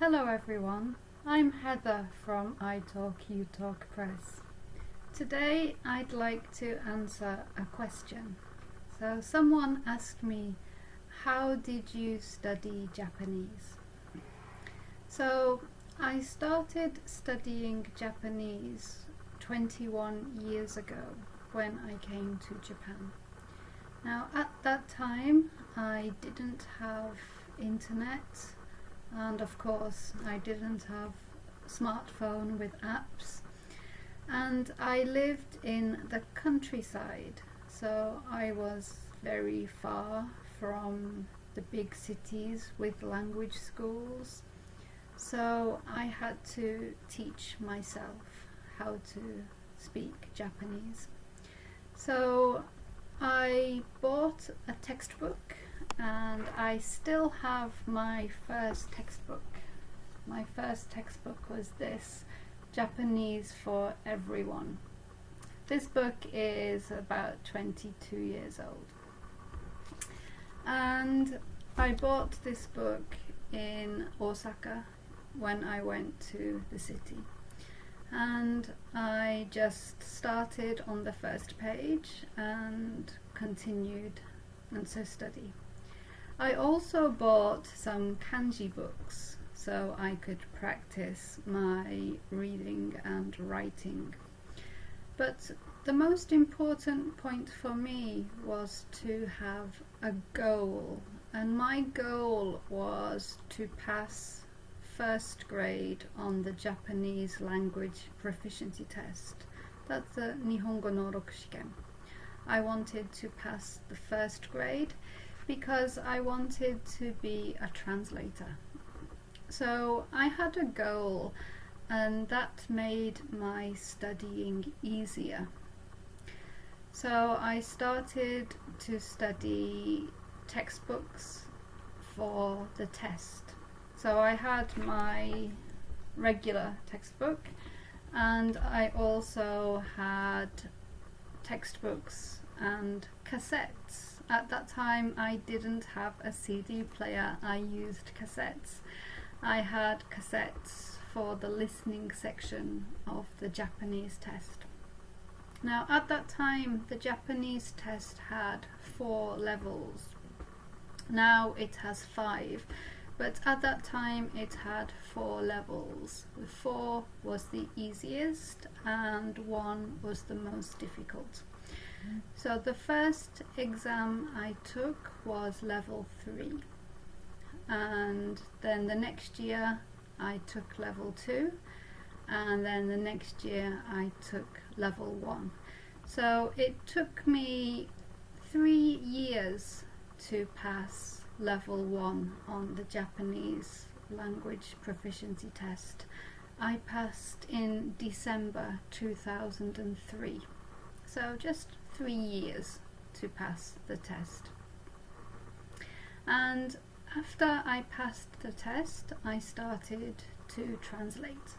Hello everyone, I'm Heather from iTalk UTalk Press. Today I'd like to answer a question. So someone asked me, how did you study Japanese? So I started studying Japanese 21 years ago when I came to Japan. Now at that time I didn't have internet, and of course I didn't have smartphone with apps, and I lived in the countryside, so I was very far from the big cities with language schools, so I had to teach myself how to speak Japanese. So I bought a textbook, and I still have my first textbook. My first textbook was this, Japanese for Everyone. This book is about 22 years old. And I bought this book in Osaka when I went to the city. And I just started on the first page and continued and so study. I also bought some kanji books so I could practice my reading and writing. But the most important point for me was to have a goal, and my goal was to pass first grade on the Japanese language proficiency test. That's the Nihongo no Roku Shiken. I wanted to pass the first grade because I wanted to be a translator. So I had a goal, and that made my studying easier. So I started to study textbooks for the test. So I had my regular textbook, and I also had textbooks and cassettes. At that time I didn't have a CD player, I used cassettes. I had cassettes for the listening section of the Japanese test. Now at that time the Japanese test had 4 levels. Now it has 5. But at that time it had 4 levels. 4 was the easiest and 1 was the most difficult. So the first exam I took was level 3, and then the next year I took level 2, and then the next year I took level 1. So it took me 3 years to pass level 1 on the Japanese language proficiency test. I passed in December 2003. So just 3 years to pass the test. And after I passed the test, I started to translate.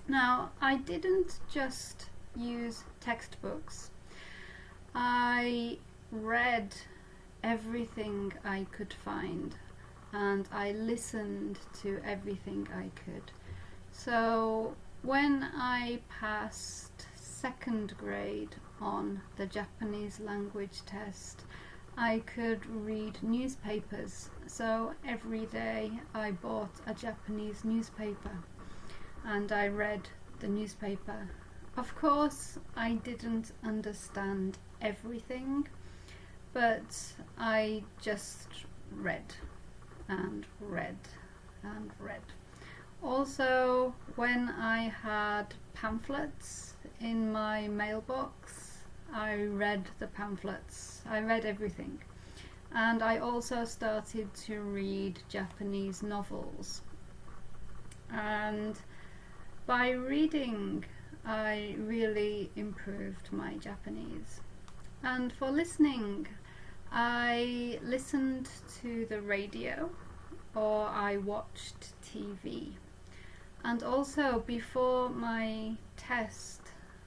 Now, I didn't just use textbooks. I read everything I could find, and I listened to everything I could. So when I passed second grade on the Japanese language test, I could read newspapers. So every day I bought a Japanese newspaper and I read the newspaper. Of course, I didn't understand everything, but I just read and read and read. Also, when I had pamphlets in my mailbox, I read the pamphlets. I read everything. And I also started to read Japanese novels. And by reading, I really improved my Japanese. And for listening, I listened to the radio or I watched TV. And also before my test,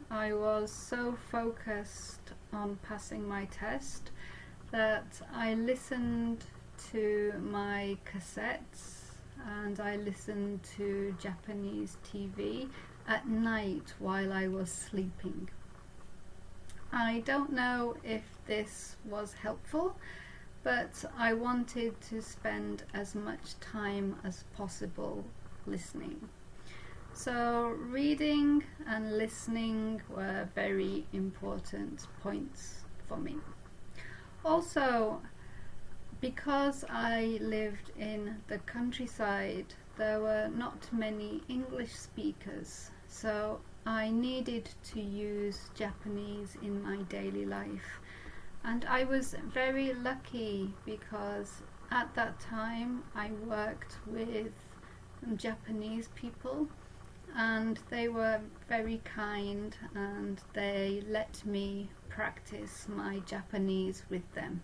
I was so focused on passing my test that I listened to my cassettes and I listened to Japanese TV at night while I was sleeping. I don't know if this was helpful, but I wanted to spend as much time as possible listening. So reading and listening were very important points for me. Also, because I lived in the countryside, there were not many English speakers, so I needed to use Japanese in my daily life. And I was very lucky because at that time I worked with Japanese people, and they were very kind and they let me practice my Japanese with them.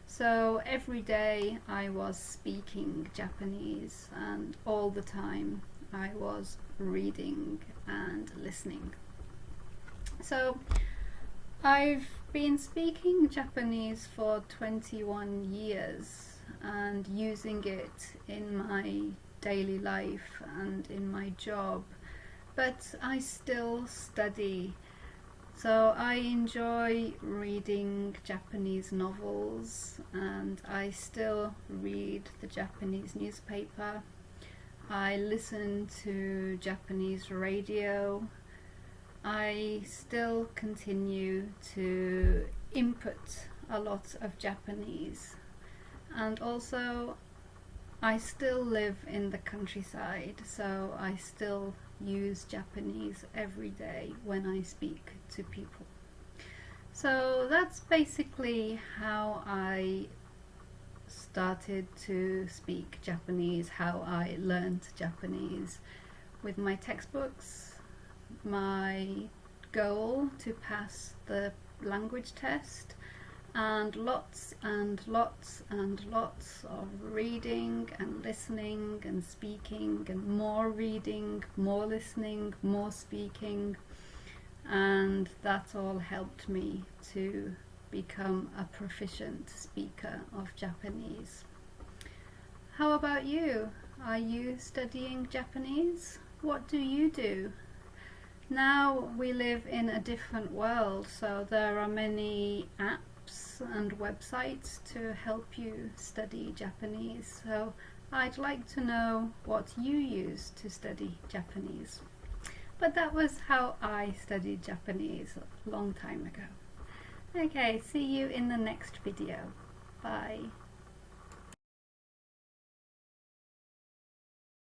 So every day I was speaking Japanese, and all the time I was reading and listening. So I've been speaking Japanese for 21 years and using it in my daily life and in my job, but I still study. So I enjoy reading Japanese novels, and I still read the Japanese newspaper. I listen to Japanese radio. I still continue to input a lot of Japanese, and also I still live in the countryside, so I still use Japanese every day when I speak to people. So that's basically how I started to speak Japanese, how I learned Japanese, with my textbooks, my goal to pass the language test, and lots and lots and lots of reading and listening and speaking, and more reading, more listening, more speaking, and that all helped me to become a proficient speaker of Japanese. How about you? Are you studying Japanese? What do you do? Now we live in a different world, so there are many apps and websites to help you study Japanese. So I'd like to know what you use to study Japanese. But that was how I studied Japanese a long time ago. Okay, see you in the next video. Bye.